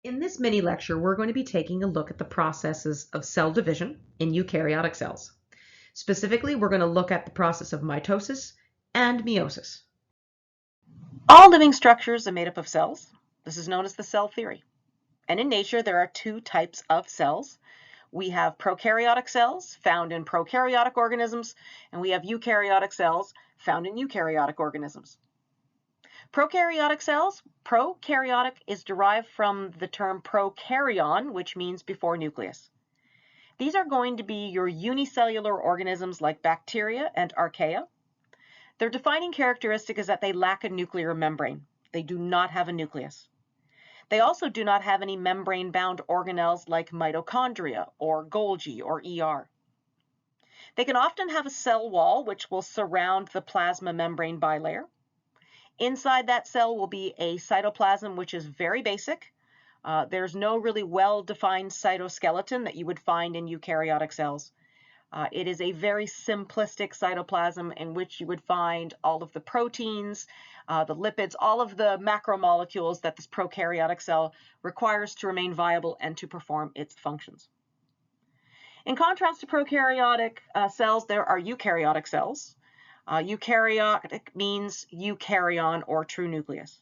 In this mini lecture, we're going to be taking a look at the processes of cell division in eukaryotic cells. Specifically, we're going to look at the process of mitosis and meiosis. All living structures are made up of cells. This is known as the cell theory. And in nature, there are two types of cells. We have prokaryotic cells found in prokaryotic organisms, and we have eukaryotic cells found in eukaryotic organisms. Prokaryotic cells, prokaryotic is derived from the term prokaryon, which means before nucleus. These are going to be your unicellular organisms like bacteria and archaea. Their defining characteristic is that they lack a nuclear membrane. They do not have a nucleus. They also do not have any membrane-bound organelles like mitochondria or Golgi or ER. They can often have a cell wall which will surround the plasma membrane bilayer. Inside that cell will be a cytoplasm, which is very basic. There's no really well-defined cytoskeleton that you would find in eukaryotic cells. It is a very simplistic cytoplasm in which you would find all of the proteins, the lipids, all of the macromolecules that this prokaryotic cell requires to remain viable and to perform its functions. In contrast to prokaryotic cells, there are eukaryotic cells. Eukaryotic means eukaryon or true nucleus.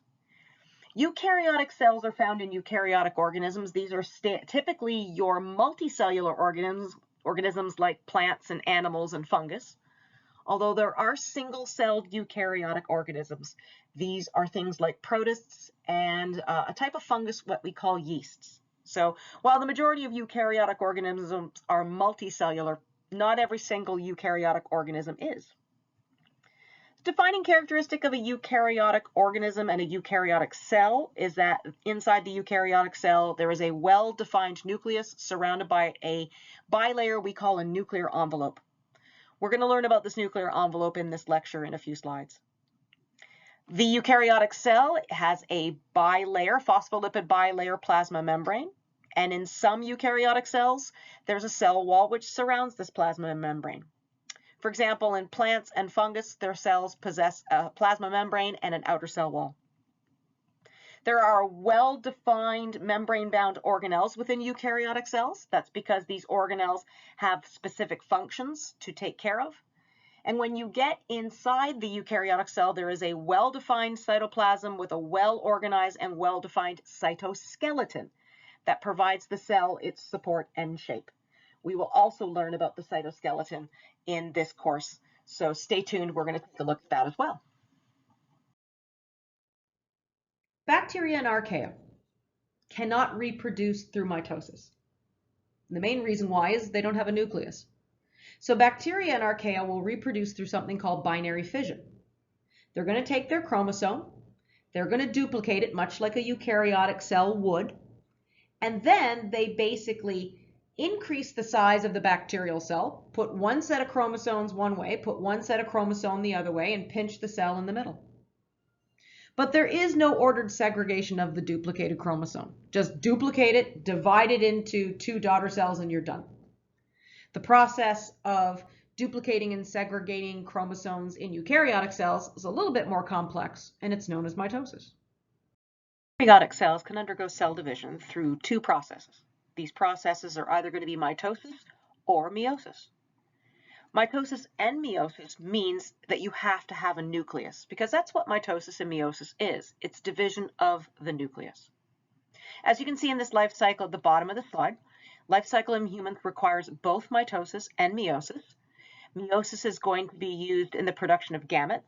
Eukaryotic cells are found in eukaryotic organisms. These are typically your multicellular organisms like plants and animals and fungus. Although there are single-celled eukaryotic organisms. These are things like protists and a type of fungus, what we call yeasts. So while the majority of eukaryotic organisms are multicellular, not every single eukaryotic organism is. Defining characteristic of a eukaryotic organism and a eukaryotic cell is that inside the eukaryotic cell, there is a well-defined nucleus surrounded by a bilayer we call a nuclear envelope. We're going to learn about this nuclear envelope in this lecture in a few slides. The eukaryotic cell has a bilayer, phospholipid bilayer plasma membrane. And in some eukaryotic cells, there's a cell wall which surrounds this plasma membrane. For example, in plants and fungus, their cells possess a plasma membrane and an outer cell wall. There are well-defined membrane-bound organelles within eukaryotic cells. That's because these organelles have specific functions to take care of. And when you get inside the eukaryotic cell, there is a well-defined cytoplasm with a well-organized and well-defined cytoskeleton that provides the cell its support and shape. We will also learn about the cytoskeleton in this course, so stay tuned. We're going to take a look at that as well. Bacteria and archaea cannot reproduce through mitosis. And the main reason why is they don't have a nucleus. So bacteria and archaea will reproduce through something called binary fission. They're going to take their chromosome, they're going to duplicate it much like a eukaryotic cell would, and then they basically increase the size of the bacterial cell, put one set of chromosomes one way, put one set of chromosomes the other way, and pinch the cell in the middle. But there is no ordered segregation of the duplicated chromosome. Just duplicate it, divide it into two daughter cells, and you're done. The process of duplicating and segregating chromosomes in eukaryotic cells is a little bit more complex, and it's known as mitosis. Eukaryotic cells can undergo cell division through two processes. These processes are either going to be mitosis or meiosis. Mitosis and meiosis means that you have to have a nucleus, because that's what mitosis and meiosis is. It's division of the nucleus. As you can see in this life cycle at the bottom of the slide, life cycle in humans requires both mitosis and meiosis. Meiosis is going to be used in the production of gametes,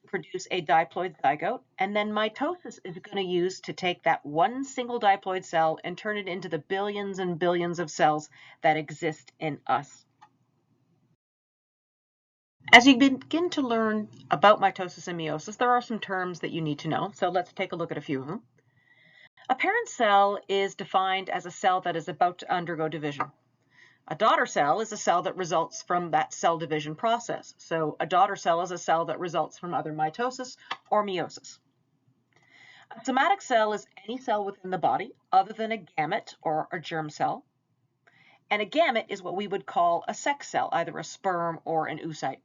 produce a diploid zygote, and then mitosis is going to use to take that one single diploid cell and turn it into the billions and billions of cells that exist in us. As you begin to learn about mitosis and meiosis, there are some terms that you need to know, so let's take a look at a few of them. A parent cell is defined as a cell that is about to undergo division. A daughter cell is a cell that results from that cell division process. So a daughter cell is a cell that results from either mitosis or meiosis. A somatic cell is any cell within the body other than a gamete or a germ cell. And a gamete is what we would call a sex cell, either a sperm or an oocyte.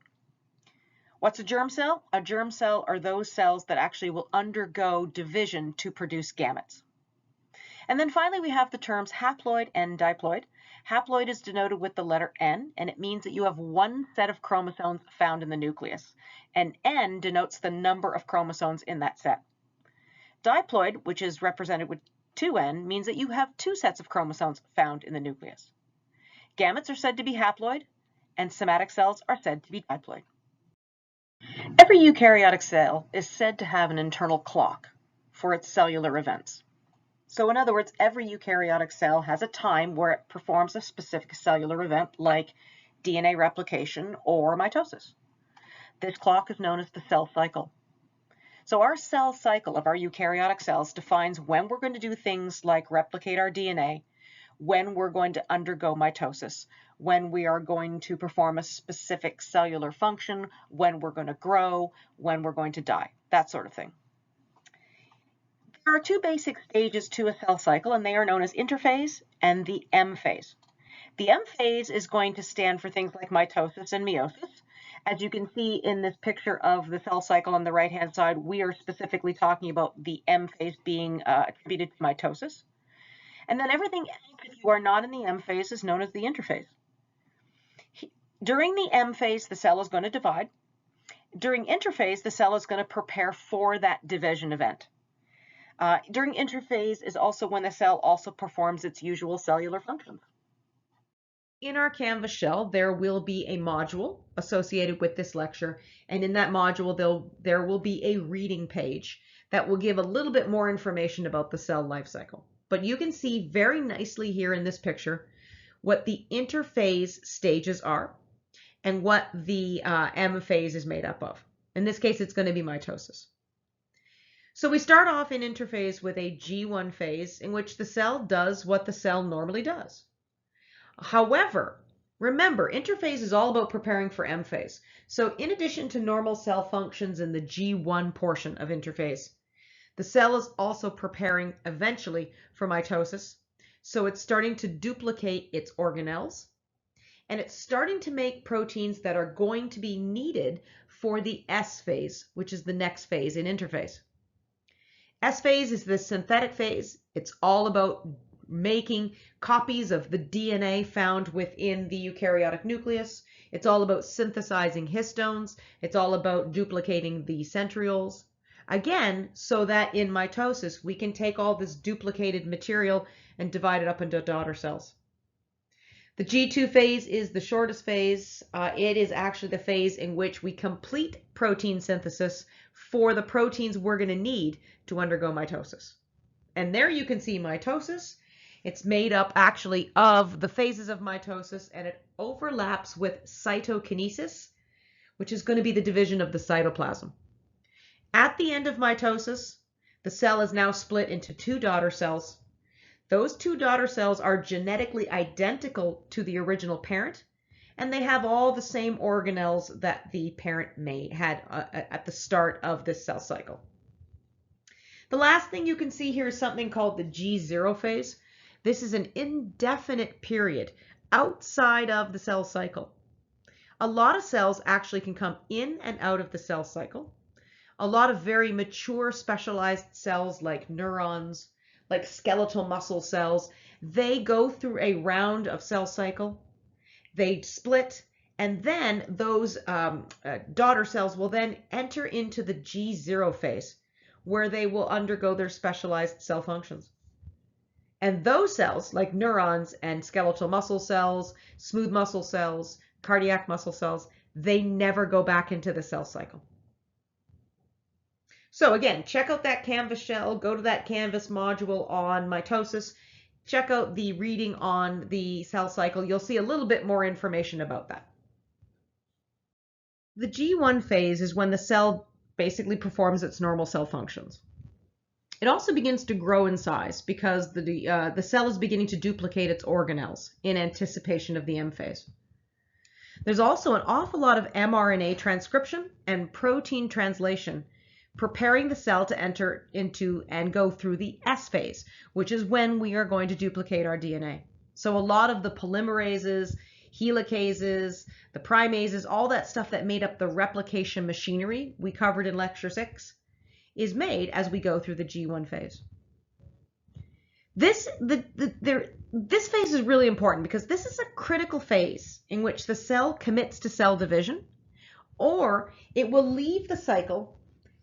What's a germ cell? A germ cell are those cells that actually will undergo division to produce gametes. And then finally, we have the terms haploid and diploid. Haploid is denoted with the letter N, and it means that you have one set of chromosomes found in the nucleus. And N denotes the number of chromosomes in that set. Diploid, which is represented with 2N, means that you have two sets of chromosomes found in the nucleus. Gametes are said to be haploid, and somatic cells are said to be diploid. Every eukaryotic cell is said to have an internal clock for its cellular events. So in other words, every eukaryotic cell has a time where it performs a specific cellular event like DNA replication or mitosis. This clock is known as the cell cycle. So our cell cycle of our eukaryotic cells defines when we're going to do things like replicate our DNA, when we're going to undergo mitosis, when we are going to perform a specific cellular function, when we're going to grow, when we're going to die, that sort of thing. There are two basic stages to a cell cycle, and they are known as interphase and the M phase. The M phase is going to stand for things like mitosis and meiosis. As you can see in this picture of the cell cycle on the right-hand side, we are specifically talking about the M phase being attributed to mitosis. And then everything else, if you are not in the M phase, is known as the interphase. During the M phase, the cell is going to divide. During interphase, the cell is going to prepare for that division event. During interphase is also when the cell also performs its usual cellular functions. In our Canvas shell, there will be a module associated with this lecture, and in that module, there will be a reading page that will give a little bit more information about the cell life cycle. But you can see very nicely here in this picture what the interphase stages are and what the M phase is made up of. In this case, it's going to be mitosis. So we start off in interphase with a G1 phase in which the cell does what the cell normally does. However, remember, interphase is all about preparing for M phase. So in addition to normal cell functions in the G1 portion of interphase, the cell is also preparing eventually for mitosis. So it's starting to duplicate its organelles, and it's starting to make proteins that are going to be needed for the S phase, which is the next phase in interphase. S phase is the synthetic phase. It's all about making copies of the DNA found within the eukaryotic nucleus. It's all about synthesizing histones. It's all about duplicating the centrioles. Again, so that in mitosis, we can take all this duplicated material and divide it up into daughter cells. The G2 phase is the shortest phase. It is actually the phase in which we complete protein synthesis for the proteins we're going to need to undergo mitosis. And there you can see mitosis. It's made up actually of the phases of mitosis, and it overlaps with cytokinesis, which is going to be the division of the cytoplasm. At the end of mitosis, the cell is now split into two daughter cells. Those two daughter cells are genetically identical to the original parent, and they have all the same organelles that the parent had at the start of this cell cycle. The last thing you can see here is something called the G0 phase. This is an indefinite period outside of the cell cycle. A lot of cells actually can come in and out of the cell cycle. A lot of very mature specialized cells like neurons, like skeletal muscle cells, they go through a round of cell cycle. They split, and then those daughter cells will then enter into the G0 phase, where they will undergo their specialized cell functions. And those cells, like neurons and skeletal muscle cells, smooth muscle cells, cardiac muscle cells, they never go back into the cell cycle. So again, check out that Canvas shell, go to that Canvas module on mitosis, check out the reading on the cell cycle. You'll see a little bit more information about that. The G1 phase is when the cell basically performs its normal cell functions. It also begins to grow in size because the cell is beginning to duplicate its organelles in anticipation of the M phase. There's also an awful lot of mRNA transcription and protein translation preparing the cell to enter into and go through the S phase, which is when we are going to duplicate our DNA. So a lot of the polymerases, helicases, the primases, all that stuff that made up the replication machinery we covered in lecture 6 is made as we go through the G1 phase. This phase is really important because this is a critical phase in which the cell commits to cell division, or it will leave the cycle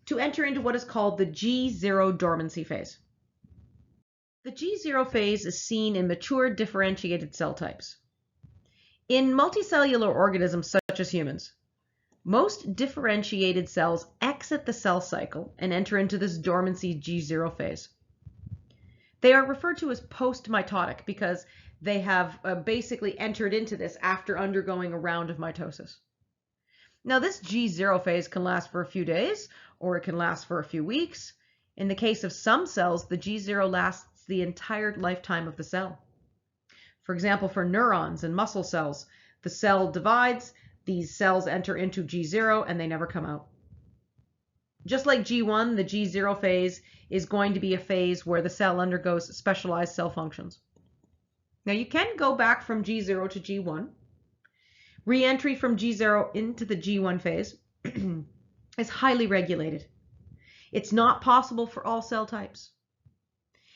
to enter into what is called the G0 dormancy phase. The G0 phase is seen in mature differentiated cell types. In multicellular organisms such as humans, most differentiated cells exit the cell cycle and enter into this dormancy G0 phase. They are referred to as post-mitotic because they have basically entered into this after undergoing a round of mitosis. Now, this G0 phase can last for a few days, or it can last for a few weeks. In the case of some cells, the G0 lasts the entire lifetime of the cell. For example, for neurons and muscle cells, the cell divides, these cells enter into G0, and they never come out. Just like G1, the G0 phase is going to be a phase where the cell undergoes specialized cell functions. Now, you can go back from G0 to G1. Re-entry from G0 into the G1 phase is highly regulated. It's not possible for all cell types.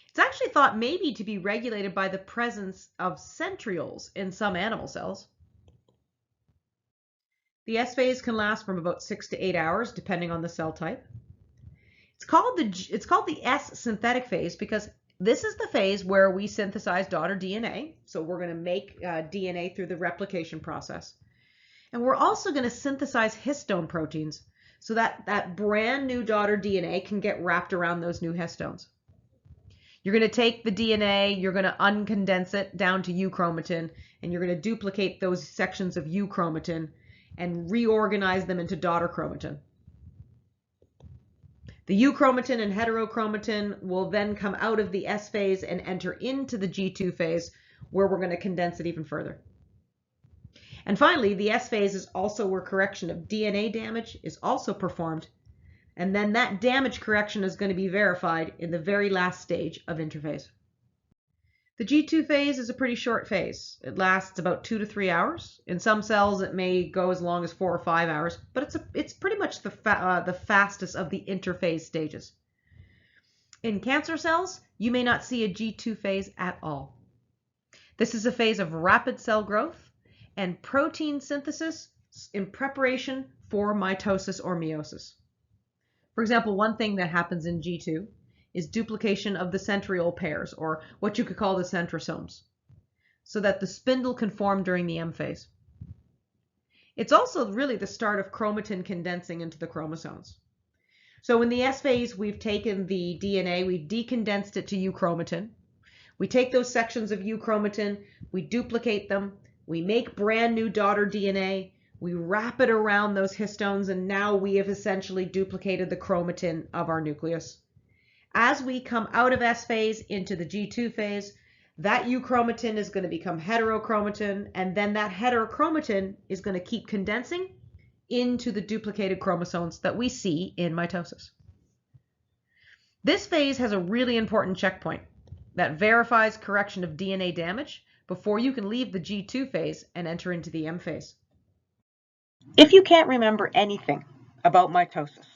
It's actually thought maybe to be regulated by the presence of centrioles in some animal cells. The S phase can last from about 6 to 8 hours, depending on the cell type. It's called the S synthetic phase because this is the phase where we synthesize daughter DNA. So we're going to make DNA through the replication process. And we're also going to synthesize histone proteins so that that brand new daughter DNA can get wrapped around those new histones. You're going to take the DNA, you're going to uncondense it down to euchromatin, and you're going to duplicate those sections of euchromatin and reorganize them into daughter chromatin. The euchromatin and heterochromatin will then come out of the S phase and enter into the G2 phase, where we're going to condense it even further. And finally, the S phase is also where correction of DNA damage is also performed, and then that damage correction is going to be verified in the very last stage of interphase. The G2 phase is a pretty short phase. It lasts about 2 to 3 hours. In some cells, it may go as long as 4 or 5 hours, but it's pretty much the fastest of the interphase stages. In cancer cells, you may not see a G2 phase at all. This is a phase of rapid cell growth and protein synthesis in preparation for mitosis or meiosis. For example, one thing that happens in G2 is duplication of the centriole pairs, or what you could call the centrosomes, so that the spindle can form during the M phase. It's also really the start of chromatin condensing into the chromosomes. So in the S phase, we've taken the DNA, we've decondensed it to euchromatin. We take those sections of euchromatin, we duplicate them, we make brand new daughter DNA, we wrap it around those histones, and now we have essentially duplicated the chromatin of our nucleus. As we come out of S phase into the G2 phase, that euchromatin is going to become heterochromatin, and then that heterochromatin is going to keep condensing into the duplicated chromosomes that we see in mitosis. This phase has a really important checkpoint that verifies correction of DNA damage before you can leave the G2 phase and enter into the M phase. If you can't remember anything about mitosis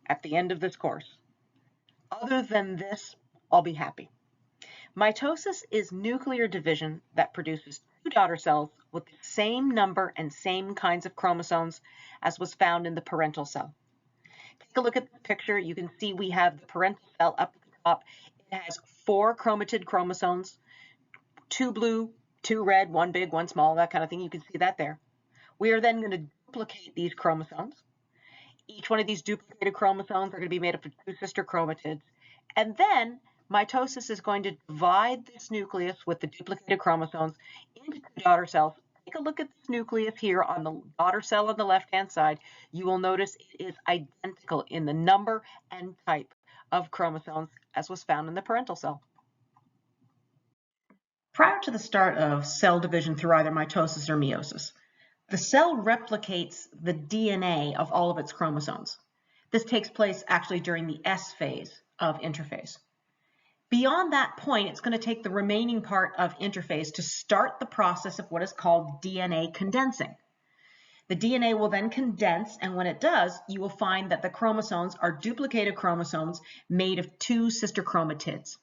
at the end of this course, other than this, I'll be happy. Mitosis is nuclear division that produces two daughter cells with the same number and same kinds of chromosomes as was found in the parental cell. Take a look at the picture. You can see we have the parental cell up at the top. It has 4 chromatid chromosomes, 2 blue, 2 red, 1 big, 1 small, that kind of thing. You can see that there. We are then going to duplicate these chromosomes. Each one of these duplicated chromosomes are going to be made up of 2 sister chromatids. And then mitosis is going to divide this nucleus with the duplicated chromosomes into 2 daughter cells. Take a look at this nucleus here on the daughter cell on the left-hand side. You will notice it is identical in the number and type of chromosomes as was found in the parental cell. Prior to the start of cell division through either mitosis or meiosis, the cell replicates the DNA of all of its chromosomes. This takes place actually during the S phase of interphase. Beyond that point, it's going to take the remaining part of interphase to start the process of what is called DNA condensing. The DNA will then condense, and when it does, you will find that the chromosomes are duplicated chromosomes made of 2 sister chromatids.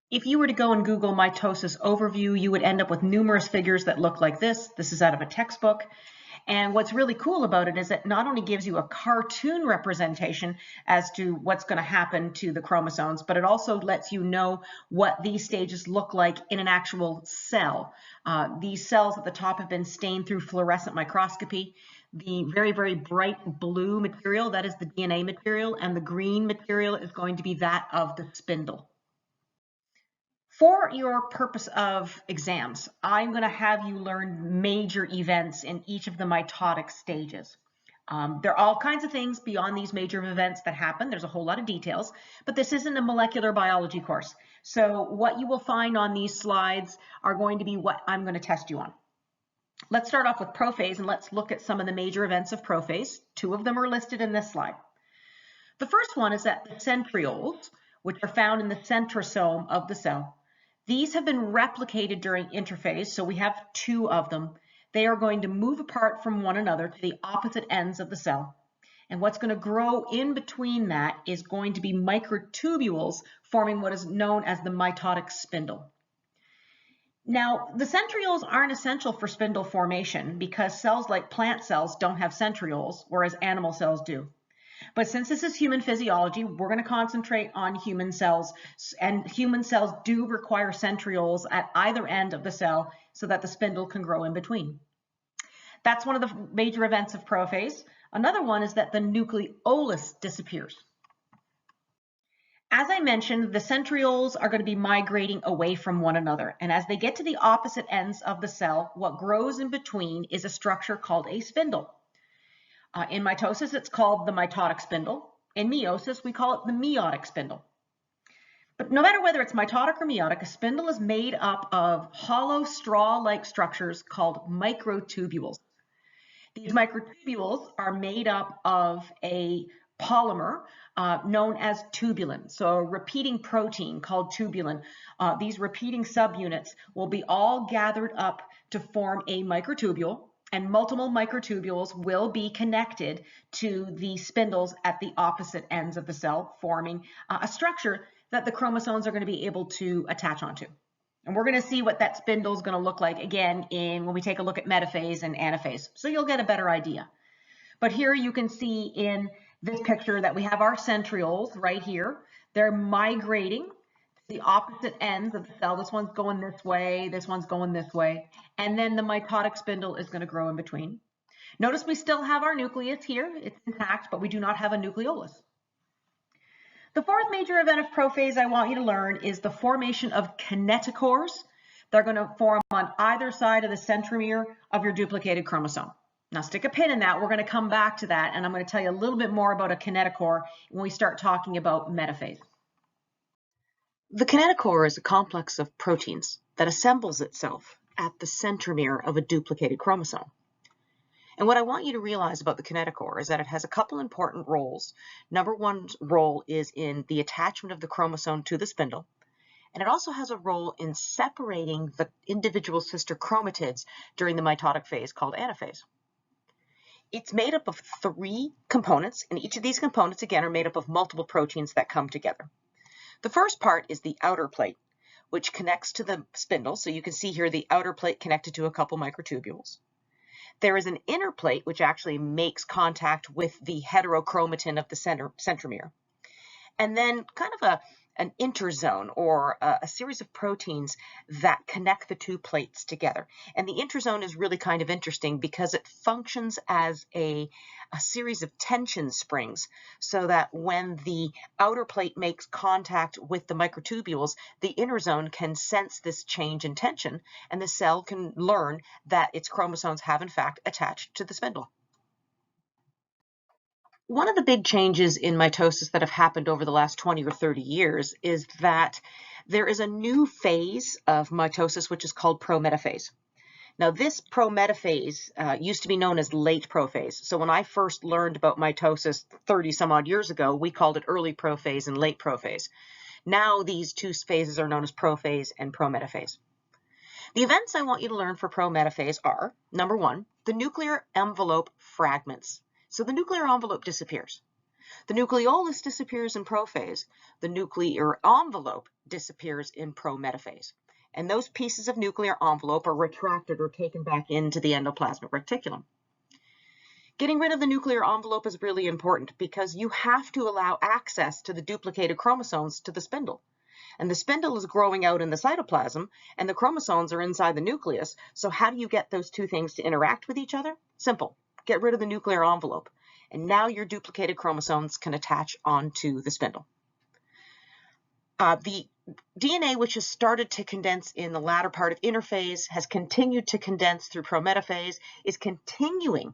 If you were to go and Google mitosis overview, you would end up with numerous figures that look like this. This is out of a textbook. And what's really cool about it is that not only gives you a cartoon representation as to what's going to happen to the chromosomes, but it also lets you know what these stages look like in an actual cell. These cells at the top have been stained through fluorescent microscopy. The very, very bright blue material, that is the DNA material, and the green material is going to be that of the spindle. For your purpose of exams, I'm going to have you learn major events in each of the mitotic stages. There are all kinds of things beyond these major events that happen. There's a whole lot of details, but this isn't a molecular biology course. So what you will find on these slides are going to be what I'm going to test you on. Let's start off with prophase, and let's look at some of the major events of prophase. Two of them are listed in this slide. The first one is that the centrioles, which are found in the centrosome of the cell, these have been replicated during interphase, so we have two of them. They are going to move apart from one another to the opposite ends of the cell. And what's going to grow in between that is going to be microtubules forming what is known as the mitotic spindle. Now, the centrioles aren't essential for spindle formation because cells like plant cells don't have centrioles, whereas animal cells do. But since this is human physiology, we're going to concentrate on human cells, and human cells do require centrioles at either end of the cell so that the spindle can grow in between. That's one of the major events of prophase. Another one is that the nucleolus disappears. As I mentioned, the centrioles are going to be migrating away from one another, and as they get to the opposite ends of the cell, what grows in between is a structure called a spindle. In mitosis, it's called the mitotic spindle. In meiosis, we call it the meiotic spindle. But no matter whether it's mitotic or meiotic, a spindle is made up of hollow straw-like structures called microtubules. These microtubules are made up of a polymer known as tubulin, so a repeating protein called tubulin. These repeating subunits will be all gathered up to form a microtubule, and multiple microtubules will be connected to the spindles at the opposite ends of the cell, forming a structure that the chromosomes are going to be able to attach onto. And we're going to see what that spindle is going to look like again when we take a look at metaphase and anaphase, so you'll get a better idea. But here you can see in this picture that we have our centrioles right here. They're migrating to the opposite ends of the cell. This one's going this way, this one's going this way, and then the mitotic spindle is going to grow in between. Notice we still have our nucleus here. It's intact, but we do not have a nucleolus. The fourth major event of prophase I want you to learn is the formation of kinetochores. They're going to form on either side of the centromere of your duplicated chromosome. Now stick a pin in that. We're going to come back to that, and I'm going to tell you a little bit more about a kinetochore when we start talking about metaphase. The kinetochore is a complex of proteins that assembles itself at the centromere of a duplicated chromosome. And what I want you to realize about the kinetochore is that it has a couple important roles. Number one role is in the attachment of the chromosome to the spindle, and it also has a role in separating the individual sister chromatids during the mitotic phase called anaphase. It's made up of three components, and each of these components, again, are made up of multiple proteins that come together. The first part is the outer plate, which connects to the spindle. So you can see here the outer plate connected to a couple microtubules. There is an inner plate, which actually makes contact with the heterochromatin of the centromere. And then kind of an interzone, or a series of proteins that connect the two plates together. And the interzone is really kind of interesting because it functions as a series of tension springs, so that when the outer plate makes contact with the microtubules, the interzone can sense this change in tension, and the cell can learn that its chromosomes have in fact attached to the spindle. One of the big changes in mitosis that have happened over the last 20 or 30 years is that there is a new phase of mitosis which is called prometaphase. Now this prometaphase used to be known as late prophase. So when I first learned about mitosis 30 some odd years ago, we called it early prophase and late prophase. Now these two phases are known as prophase and prometaphase. The events I want you to learn for prometaphase are, number one, the nuclear envelope fragments. So the nuclear envelope disappears. The nucleolus disappears in prophase. The nuclear envelope disappears in prometaphase. And those pieces of nuclear envelope are retracted or taken back into the endoplasmic reticulum. Getting rid of the nuclear envelope is really important because you have to allow access to the duplicated chromosomes to the spindle. And the spindle is growing out in the cytoplasm, and the chromosomes are inside the nucleus. So how do you get those two things to interact with each other? Simple. Get rid of the nuclear envelope. And now your duplicated chromosomes can attach onto the spindle. The DNA, which has started to condense in the latter part of interphase, has continued to condense through prometaphase, is continuing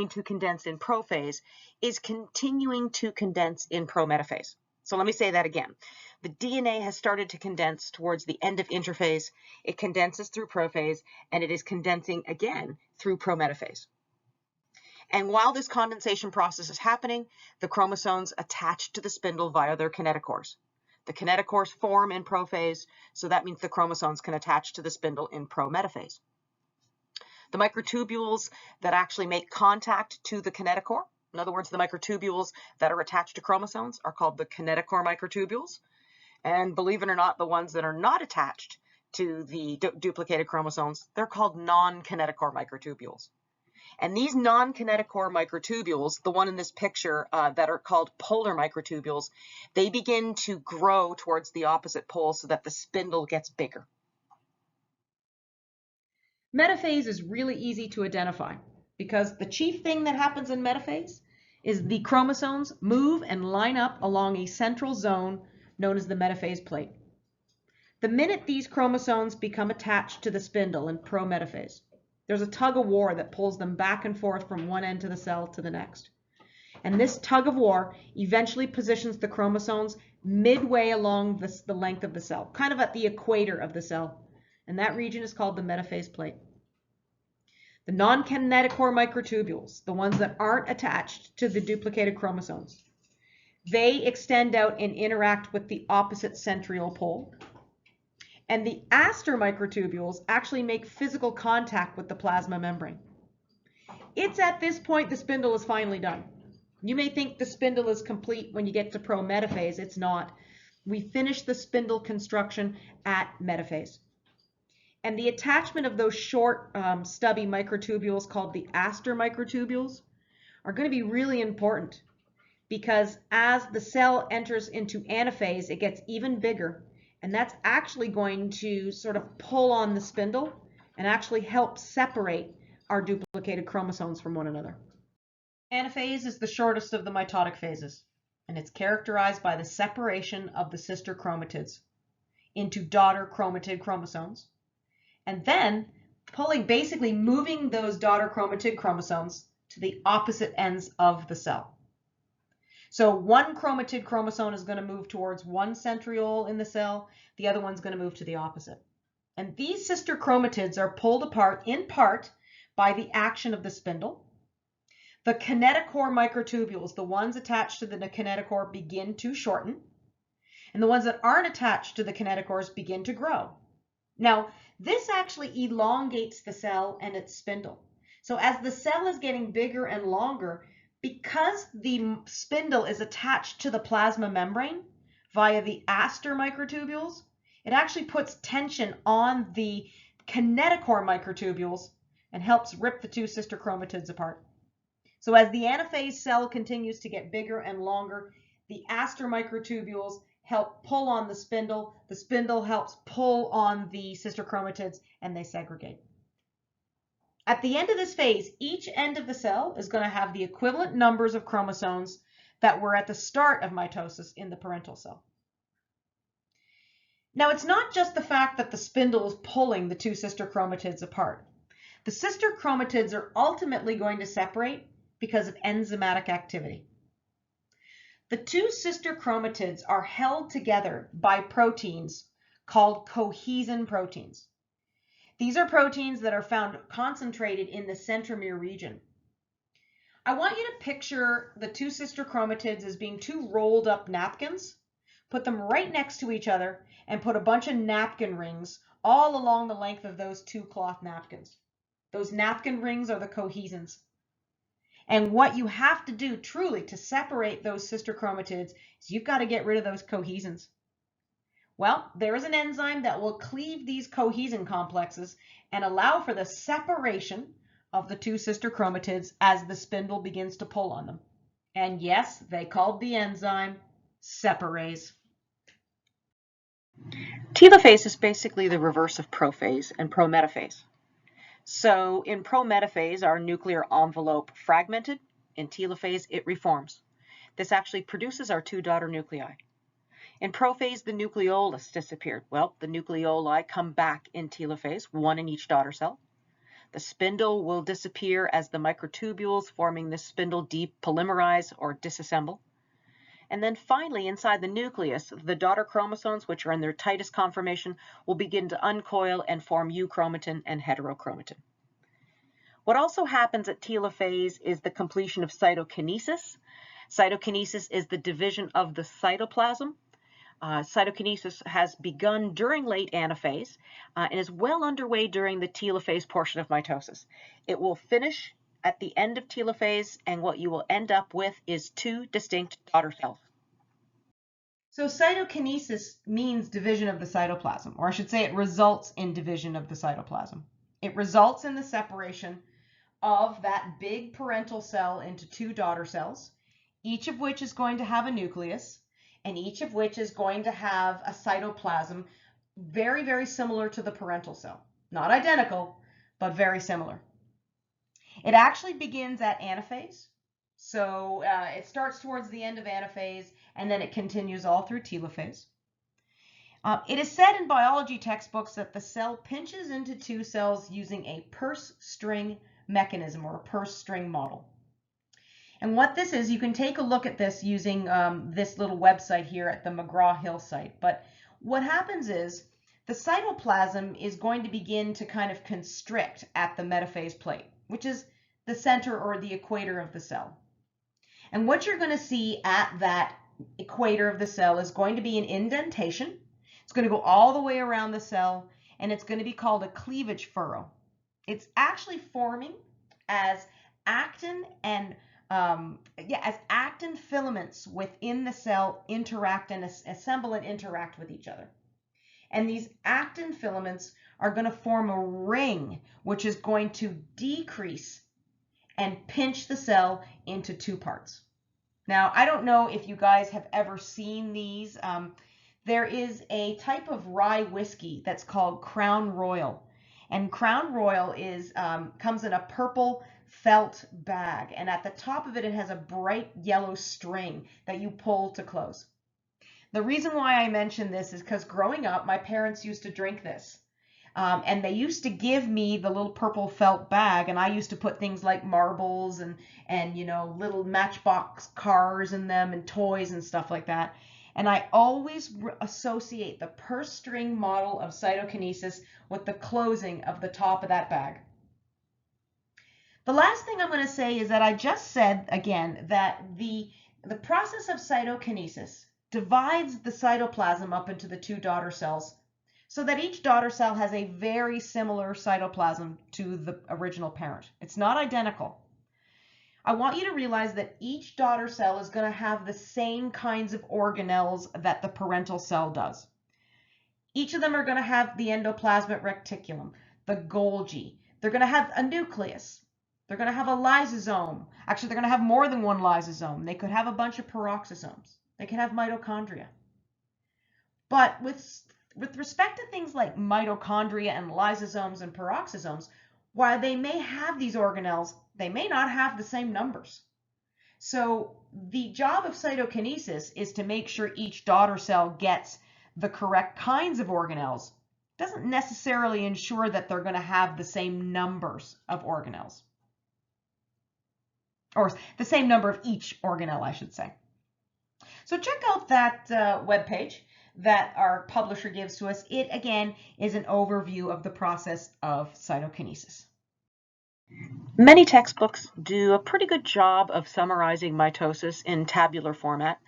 to condense in prophase, is continuing to condense in prometaphase. So let me say that again. The DNA has started to condense towards the end of interphase. It condenses through prophase, and it is condensing again through prometaphase. And while this condensation process is happening, the chromosomes attach to the spindle via their kinetochores. The kinetochores form in prophase, so that means the chromosomes can attach to the spindle in prometaphase. The microtubules that actually make contact to the kinetochore, in other words, the microtubules that are attached to chromosomes, are called the kinetochore microtubules. And believe it or not, the ones that are not attached to the duplicated chromosomes, they're called non-kinetochore microtubules. And these non-kinetochore microtubules, the one in this picture that are called polar microtubules, they begin to grow towards the opposite pole so that the spindle gets bigger. Metaphase is really easy to identify because the chief thing that happens in metaphase is the chromosomes move and line up along a central zone known as the metaphase plate. The minute these chromosomes become attached to the spindle in prometaphase, there's a tug of war that pulls them back and forth from one end of the cell to the next. And this tug of war eventually positions the chromosomes midway along the length of the cell, kind of at the equator of the cell. And that region is called the metaphase plate. The non-kinetochore microtubules, the ones that aren't attached to the duplicated chromosomes, they extend out and interact with the opposite centriole pole. And the aster microtubules actually make physical contact with the plasma membrane. It's at this point the spindle is finally done. You may think the spindle is complete when you get to prometaphase. It's not. We finish the spindle construction at metaphase. And the attachment of those short, stubby microtubules called the aster microtubules are going to be really important because as the cell enters into anaphase, it gets even bigger. And that's actually going to sort of pull on the spindle and actually help separate our duplicated chromosomes from one another. Anaphase is the shortest of the mitotic phases, and it's characterized by the separation of the sister chromatids into daughter chromatid chromosomes, and then basically moving those daughter chromatid chromosomes to the opposite ends of the cell. So one chromatid chromosome is going to move towards one centriole in the cell, the other one's going to move to the opposite. And these sister chromatids are pulled apart in part by the action of the spindle. The kinetochore microtubules, the ones attached to the kinetochore, begin to shorten, and the ones that aren't attached to the kinetochores begin to grow. Now, this actually elongates the cell and its spindle. So as the cell is getting bigger and longer, because the spindle is attached to the plasma membrane via the aster microtubules, it actually puts tension on the kinetochore microtubules and helps rip the two sister chromatids apart. So as the anaphase cell continues to get bigger and longer, the aster microtubules help pull on the spindle helps pull on the sister chromatids, and they segregate. At the end of this phase, each end of the cell is going to have the equivalent numbers of chromosomes that were at the start of mitosis in the parental cell. Now, it's not just the fact that the spindle is pulling the two sister chromatids apart. The sister chromatids are ultimately going to separate because of enzymatic activity. The two sister chromatids are held together by proteins called cohesin proteins. These are proteins that are found concentrated in the centromere region. I want you to picture the two sister chromatids as being two rolled up napkins. Put them right next to each other and put a bunch of napkin rings all along the length of those two cloth napkins. Those napkin rings are the cohesins. And what you have to do truly to separate those sister chromatids is you've got to get rid of those cohesins. Well, there is an enzyme that will cleave these cohesin complexes and allow for the separation of the two sister chromatids as the spindle begins to pull on them. And yes, they called the enzyme separase. Telophase is basically the reverse of prophase and prometaphase. So in prometaphase, our nuclear envelope fragmented. In telophase, it reforms. This actually produces our two daughter nuclei. In prophase, the nucleolus disappeared. Well, the nucleoli come back in telophase, one in each daughter cell. The spindle will disappear as the microtubules forming this spindle depolymerize or disassemble. And then finally, inside the nucleus, the daughter chromosomes, which are in their tightest conformation, will begin to uncoil and form euchromatin and heterochromatin. What also happens at telophase is the completion of cytokinesis. Cytokinesis is the division of the cytoplasm. Cytokinesis has begun during late anaphase and is well underway during the telophase portion of mitosis. It will finish at the end of telophase, and what you will end up with is two distinct daughter cells. So cytokinesis means division of the cytoplasm, or I should say it results in division of the cytoplasm. It results in the separation of that big parental cell into two daughter cells, each of which is going to have a nucleus, and each of which is going to have a cytoplasm very, very similar to the parental cell. Not identical, but very similar. It actually begins at anaphase. So it starts towards the end of anaphase, and then it continues all through telophase. It is said in biology textbooks that the cell pinches into two cells using a purse string mechanism or a purse string model. And what this is, you can take a look at this using this little website here at the McGraw-Hill site. But what happens is the cytoplasm is going to begin to kind of constrict at the metaphase plate, which is the center or the equator of the cell. And what you're going to see at that equator of the cell is going to be an indentation. It's going to go all the way around the cell, and it's going to be called a cleavage furrow. It's actually forming as actin and as actin filaments within the cell interact and assemble and interact with each other. And these actin filaments are going to form a ring, which is going to decrease and pinch the cell into two parts. Now, I don't know if you guys have ever seen these. There is a type of rye whiskey that's called Crown Royal. And Crown Royal comes in a purple felt bag. And at the top of it, it has a bright yellow string that you pull to close. The reason why I mention this is because growing up, my parents used to drink this. And they used to give me the little purple felt bag, and I used to put things like marbles and little matchbox cars in them and toys and stuff like that. And I always associate the purse string model of cytokinesis with the closing of the top of that bag. The last thing I'm going to say is that I just said again that the process of cytokinesis divides the cytoplasm up into the two daughter cells, so that each daughter cell has a very similar cytoplasm to the original parent. It's not identical. I want you to realize that each daughter cell is going to have the same kinds of organelles that the parental cell does. Each of them are going to have the endoplasmic reticulum, the Golgi. They're going to have a nucleus. They're going to have a lysosome. Actually, they're going to have more than one lysosome. They could have a bunch of peroxisomes. They can have mitochondria. But with respect to things like mitochondria and lysosomes and peroxisomes, while they may have these organelles, they may not have the same numbers. So the job of cytokinesis is to make sure each daughter cell gets the correct kinds of organelles. It doesn't necessarily ensure that they're going to have the same numbers of organelles, or the same number of each organelle, I should say. So check out that webpage that our publisher gives to us. It, again, is an overview of the process of cytokinesis. Many textbooks do a pretty good job of summarizing mitosis in tabular format,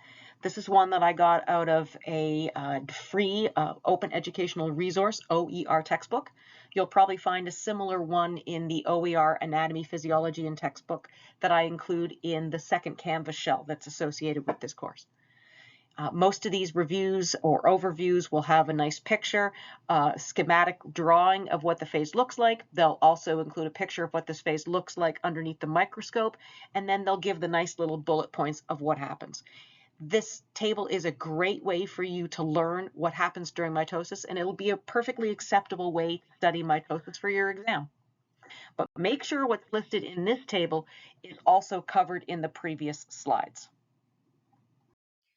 This is one that I got out of a free open educational resource, OER textbook. You'll probably find a similar one in the OER Anatomy, Physiology, and textbook that I include in the second Canvas shell that's associated with this course. Most of these reviews or overviews will have a nice picture, schematic drawing of what the phase looks like. They'll also include a picture of what this phase looks like underneath the microscope, and then they'll give the nice little bullet points of what happens. This table is a great way for you to learn what happens during mitosis, and it'll be a perfectly acceptable way to study mitosis for your exam. But make sure what's listed in this table is also covered in the previous slides.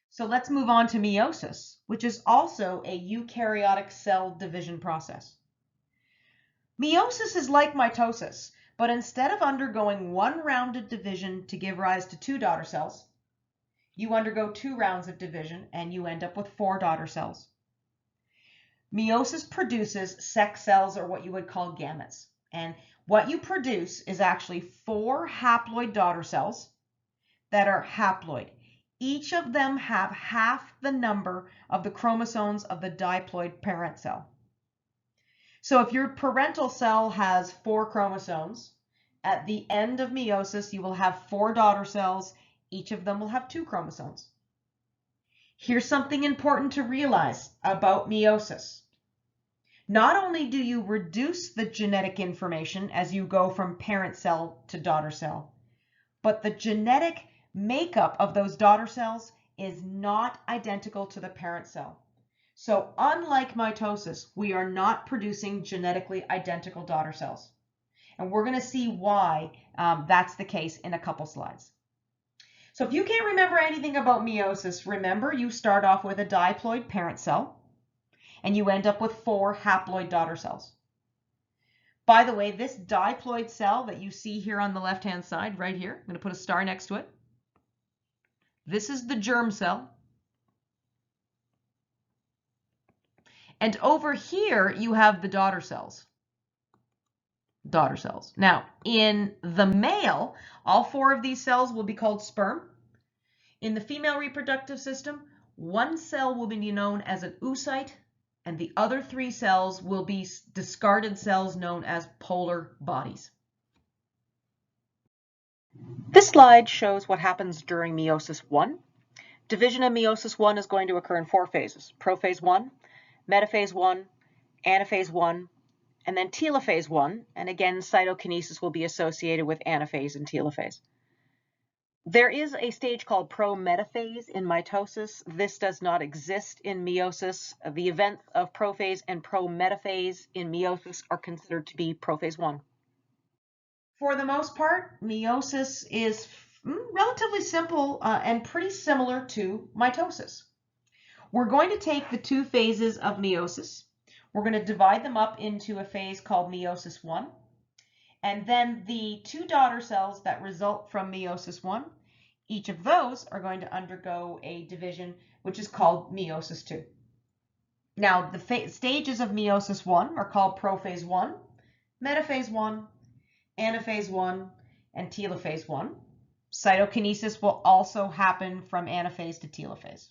So let's move on to meiosis, which is also a eukaryotic cell division process. Meiosis is like mitosis, but instead of undergoing one rounded division to give rise to 2 daughter cells, you undergo 2 rounds of division and you end up with 4 daughter cells. Meiosis produces sex cells, or what you would call gametes. And what you produce is actually 4 haploid daughter cells that are haploid. Each of them have half the number of the chromosomes of the diploid parent cell. So if your parental cell has 4 chromosomes, at the end of meiosis, you will have 4 daughter cells. Each of them will have 2 chromosomes. Here's something important to realize about meiosis. Not only do you reduce the genetic information as you go from parent cell to daughter cell, but the genetic makeup of those daughter cells is not identical to the parent cell. So unlike mitosis, we are not producing genetically identical daughter cells. And we're going to see why that's the case in a couple slides. So if you can't remember anything about meiosis, remember you start off with a diploid parent cell and you end up with 4 haploid daughter cells. By the way, this diploid cell that you see here on the left-hand side, right here, I'm going to put a star next to it. This is the germ cell. And over here, you have the daughter cells. Daughter cells. Now, in the male, all 4 of these cells will be called sperm. In the female reproductive system, 1 cell will be known as an oocyte, and the other 3 cells will be discarded cells known as polar bodies. This slide shows what happens during meiosis 1. Division in meiosis 1 is going to occur in 4 phases: prophase 1, metaphase 1, anaphase 1, and then telophase 1. And again, cytokinesis will be associated with anaphase and telophase. There is a stage called prometaphase in mitosis. This does not exist in meiosis. The events of prophase and prometaphase in meiosis are considered to be prophase 1. For the most part, meiosis is relatively simple and pretty similar to mitosis. We're going to take the 2 phases of meiosis. We're going to divide them up into a phase called meiosis 1. And then the 2 daughter cells that result from meiosis 1, each of those are going to undergo a division, which is called meiosis 2. Now, the stages of meiosis 1 are called prophase 1, metaphase 1, anaphase 1, and telophase 1. Cytokinesis will also happen from anaphase to telophase.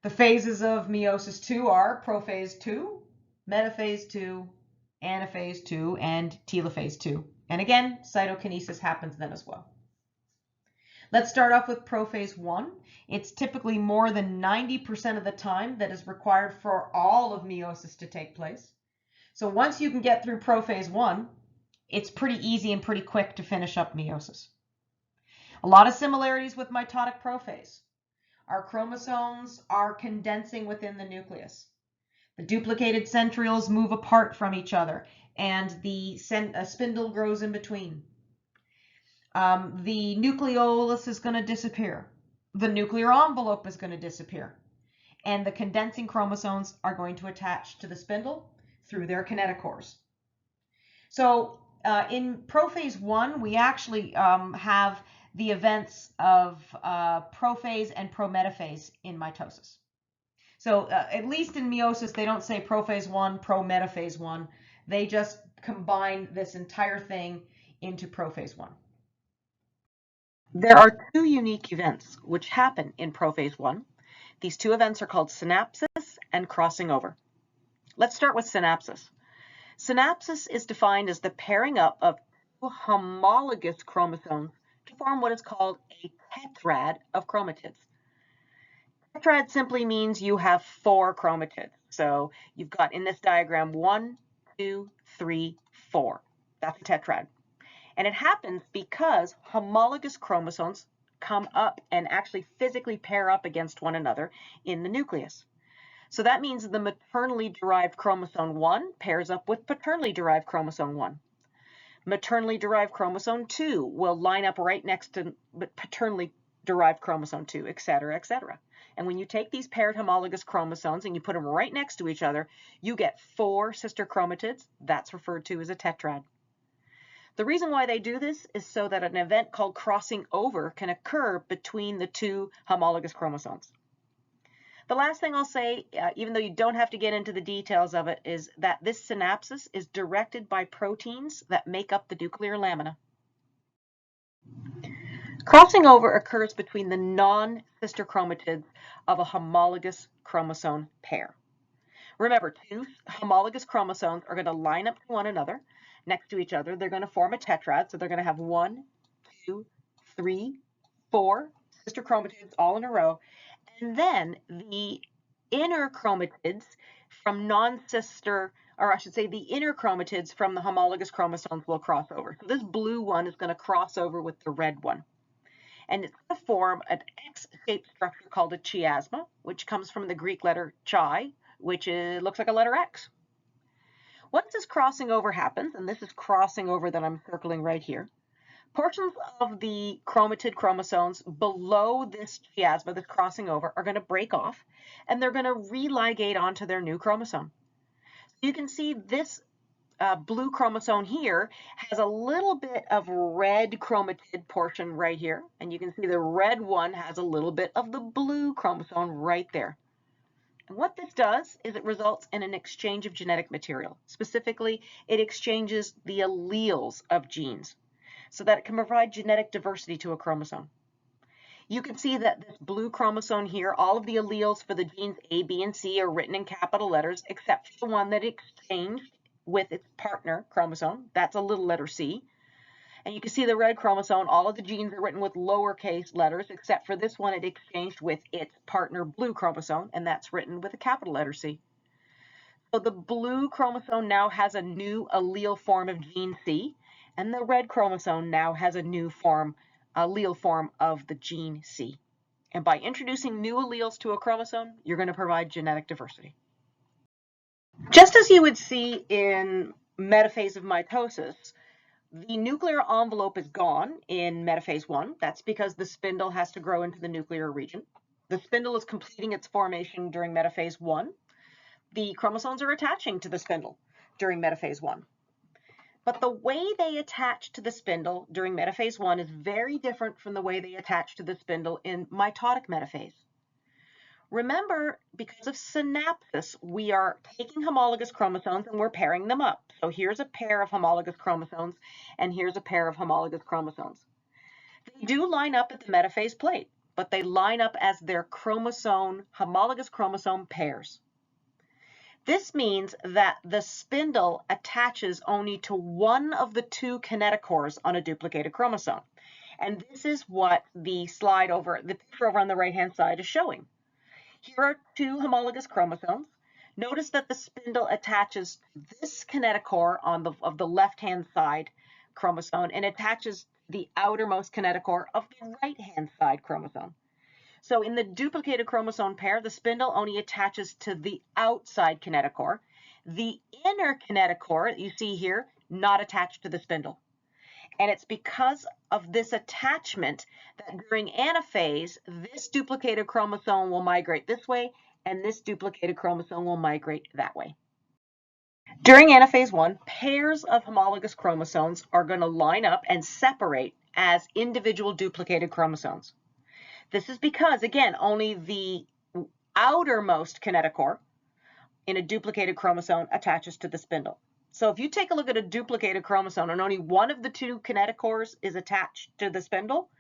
The phases of meiosis 2 are prophase 2, metaphase 2, anaphase 2, and telophase 2. And again, cytokinesis happens then as well. Let's start off with prophase 1. It's typically more than 90% of the time that is required for all of meiosis to take place. So once you can get through prophase 1, it's pretty easy and pretty quick to finish up meiosis. A lot of similarities with mitotic prophase. Our chromosomes are condensing within the nucleus. The duplicated centrioles move apart from each other, and the spindle grows in between. The nucleolus is going to disappear. The nuclear envelope is going to disappear. And the condensing chromosomes are going to attach to the spindle through their kinetochores. So in prophase 1, we actually have the events of prophase and prometaphase in mitosis. So at least in meiosis, they don't say prophase 1, prometaphase 1. They just combine this entire thing into prophase 1. There are two unique events which happen in prophase 1. These two events are called synapsis and crossing over. Let's start with synapsis. Synapsis is defined as the pairing up of two homologous chromosomes to form what is called a tetrad of chromatids. Tetrad simply means you have 4 chromatids. So you've got in this diagram 1, 2, 3, 4. That's a tetrad. And it happens because homologous chromosomes come up and actually physically pair up against one another in the nucleus. So that means the maternally derived chromosome 1 pairs up with paternally derived chromosome 1. Maternally derived chromosome 2 will line up right next to paternally derived chromosome 2, et cetera, et cetera. And when you take these paired homologous chromosomes and you put them right next to each other, you get 4 sister chromatids. That's referred to as a tetrad. The reason why they do this is so that an event called crossing over can occur between the two homologous chromosomes. The last thing I'll say, even though you don't have to get into the details of it, is that this synapsis is directed by proteins that make up the nuclear lamina. Crossing over occurs between the non-sister chromatids of a homologous chromosome pair. Remember, two homologous chromosomes are going to line up to one another, next to each other. They're going to form a tetrad, so they're going to have 1, 2, 3, 4 sister chromatids all in a row. And then the inner chromatids from non-sister, or I should say the inner chromatids from the homologous chromosomes will cross over. So this blue one is going to cross over with the red one. And it's going to form an X-shaped structure called a chiasma, which comes from the Greek letter chi, which looks like a letter X. Once this crossing over happens, and this is crossing over that I'm circling right here, portions of the chromatid chromosomes below this chiasma, this crossing over, are going to break off, and they're going to religate onto their new chromosome. So you can see this blue chromosome here has a little bit of red chromatid portion right here, and you can see the red one has a little bit of the blue chromosome right there. And what this does is it results in an exchange of genetic material. Specifically, it exchanges the alleles of genes so that it can provide genetic diversity to a chromosome. You can see that this blue chromosome here, all of the alleles for the genes A, B, and C are written in capital letters, except for the one that exchanged with its partner chromosome. That's a little letter C. And you can see the red chromosome, all of the genes are written with lowercase letters, except for this one it exchanged with its partner blue chromosome, and that's written with a capital letter C. So the blue chromosome now has a new allele form of gene C, and the red chromosome now has a new allele form of the gene C. And by introducing new alleles to a chromosome, you're going to provide genetic diversity. Just as you would see in metaphase of mitosis, the nuclear envelope is gone in metaphase 1. That's because the spindle has to grow into the nuclear region. The spindle is completing its formation during metaphase 1. The chromosomes are attaching to the spindle during metaphase 1. But the way they attach to the spindle during metaphase 1 is very different from the way they attach to the spindle in mitotic metaphase. Remember, because of synapsis, we are taking homologous chromosomes and we're pairing them up. So here's a pair of homologous chromosomes, and here's a pair of homologous chromosomes. They do line up at the metaphase plate, but they line up as their homologous chromosome pairs. This means that the spindle attaches only to one of the 2 kinetochores on a duplicated chromosome. And this is what the slide over, the picture over on the right-hand side is showing. Here are 2 homologous chromosomes. Notice that the spindle attaches to this kinetochore of the left-hand side chromosome and attaches the outermost kinetochore of the right-hand side chromosome. So in the duplicated chromosome pair, the spindle only attaches to the outside kinetochore. The inner kinetochore that you see here, not attached to the spindle. And it's because of this attachment that during anaphase, this duplicated chromosome will migrate this way, and this duplicated chromosome will migrate that way. During anaphase 1, pairs of homologous chromosomes are going to line up and separate as individual duplicated chromosomes. This is because, again, only the outermost kinetochore in a duplicated chromosome attaches to the spindle. So if you take a look at a duplicated chromosome and only one of the 2 kinetochores is attached to the spindle,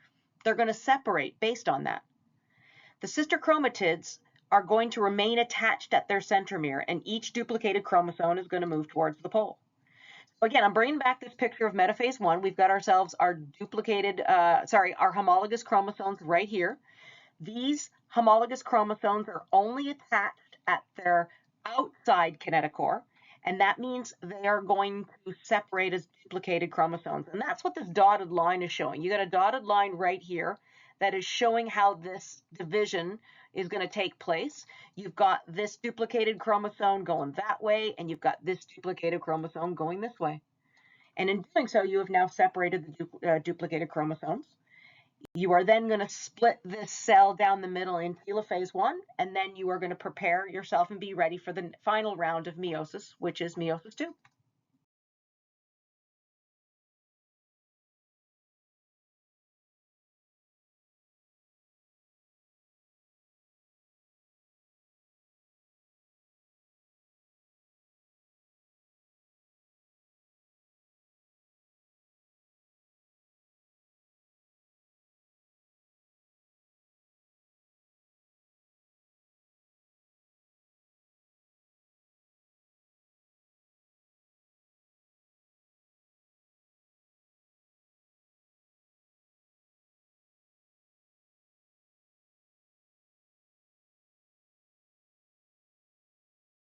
they're going to separate based on that. The sister chromatids are going to remain attached at their centromere, and each duplicated chromosome is going to move towards the pole. So again, I'm bringing back this picture of metaphase 1. We've got ourselves our our homologous chromosomes right here. These homologous chromosomes are only attached at their outside kinetochore, and that means they are going to separate as duplicated chromosomes. And that's what this dotted line is showing. You got a dotted line right here that is showing how this division is going to take place. You've got this duplicated chromosome going that way, and you've got this duplicated chromosome going this way. And in doing so, you have now separated the duplicated chromosomes. You are then going to split this cell down the middle in telophase 1, and then you are going to prepare yourself and be ready for the final round of meiosis, which is meiosis 2.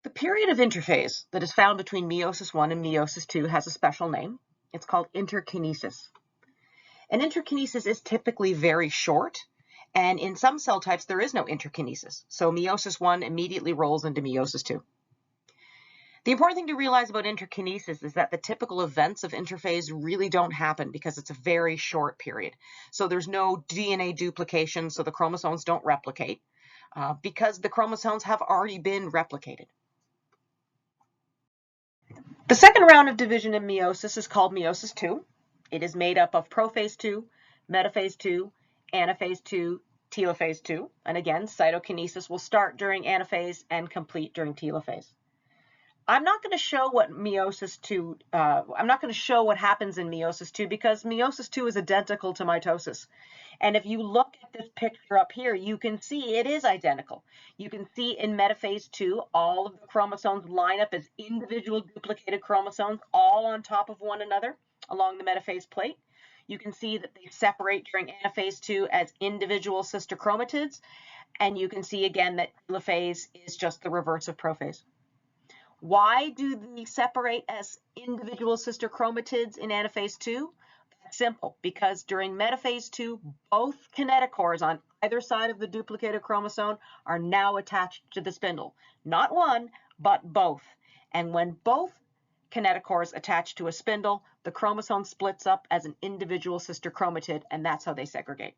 The period of interphase that is found between meiosis 1 and meiosis 2 has a special name. It's called interkinesis. And interkinesis is typically very short, and in some cell types there is no interkinesis. So meiosis 1 immediately rolls into meiosis 2. The important thing to realize about interkinesis is that the typical events of interphase really don't happen because it's a very short period. So there's no DNA duplication, so the chromosomes don't replicate because the chromosomes have already been replicated. The second round of division in meiosis is called meiosis 2. It is made up of prophase 2, metaphase 2, anaphase 2, telophase 2. And again, cytokinesis will start during anaphase and complete during telophase. I'm not going to show what meiosis 2, I'm not going to show what happens in meiosis 2 because meiosis 2 is identical to mitosis. And if you look at this picture up here, you can see it is identical. You can see in metaphase 2, all of the chromosomes line up as individual duplicated chromosomes, all on top of one another along the metaphase plate. You can see that they separate during anaphase 2 as individual sister chromatids. And you can see again that telophase is just the reverse of prophase. Why do they separate as individual sister chromatids in anaphase 2? That's simple, because during metaphase 2, both kinetochores on either side of the duplicated chromosome are now attached to the spindle. Not one, but both. And when both kinetochores attach to a spindle, the chromosome splits up as an individual sister chromatid, and that's how they segregate.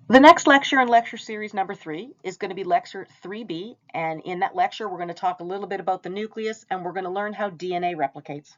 The next lecture in lecture series number 3 is going to be lecture 3B, and in that lecture we're going to talk a little bit about the nucleus and we're going to learn how DNA replicates.